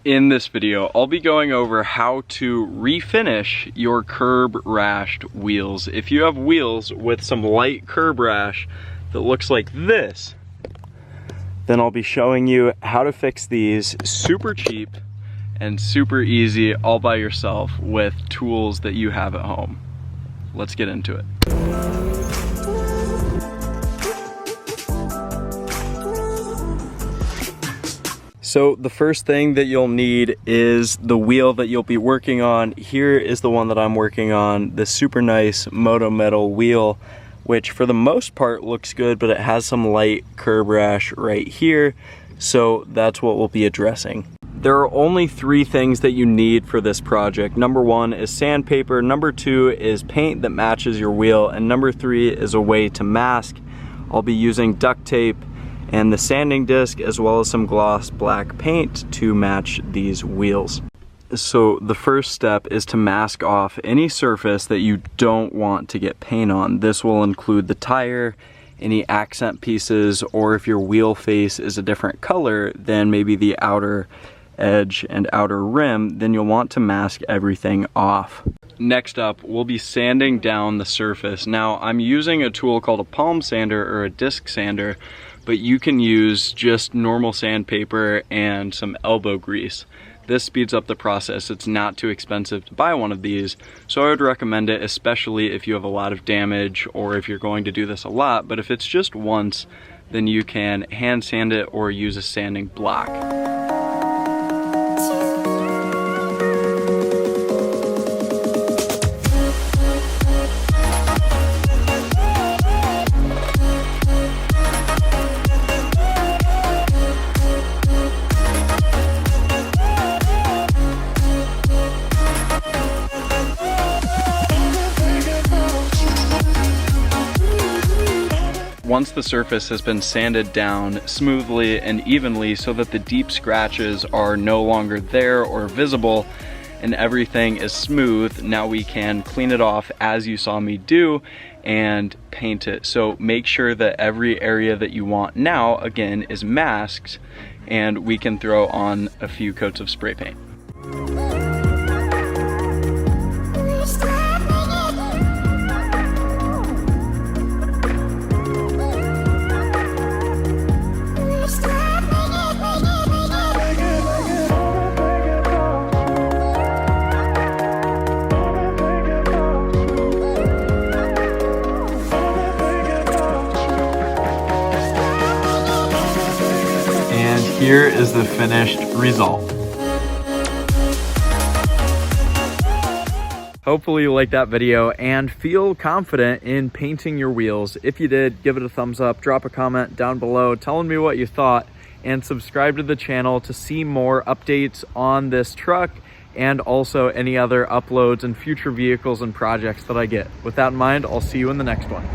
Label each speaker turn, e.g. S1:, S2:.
S1: In this video, I'll be going over how to refinish your curb rashed wheels. If you have wheels with some light curb rash that looks like this, then I'll be showing you how to fix these super cheap and super easy all by yourself with tools that you have at home. Let's get into it. So the first thing that you'll need is the wheel that you'll be working on. Here is the one that I'm working on, the super nice Moto Metal wheel, which for the most part looks good, but it has some light curb rash right here. So that's what we'll be addressing. There are only three things that you need for this project. Number one is sandpaper, number two is paint that matches your wheel, and number three is a way to mask. I'll be using duct tape and the sanding disc as well as some gloss black paint to match these wheels. So the first step is to mask off any surface that you don't want to get paint on. This will include the tire, any accent pieces, or if your wheel face is a different color than maybe the outer edge and outer rim, then you'll want to mask everything off. Next up, we'll be sanding down the surface. Now, I'm using a tool called a palm sander or a disc sander, but you can use just normal sandpaper and some elbow grease. This speeds up the process. It's not too expensive to buy one of these, so I would recommend it, especially if you have a lot of damage or if you're going to do this a lot. But if it's just once, then you can hand sand it or use a sanding block. Once the surface has been sanded down smoothly and evenly so that the deep scratches are no longer there or visible and everything is smooth, now we can clean it off as you saw me do and paint it. So make sure that every area that you want now, again, is masked, and we can throw on a few coats of spray paint. Here is the finished result. Hopefully you liked that video and feel confident in painting your wheels. If you did, give it a thumbs up, drop a comment down below telling me what you thought, and subscribe to the channel to see more updates on this truck and also any other uploads and future vehicles and projects that I get. With that in mind, I'll see you in the next one.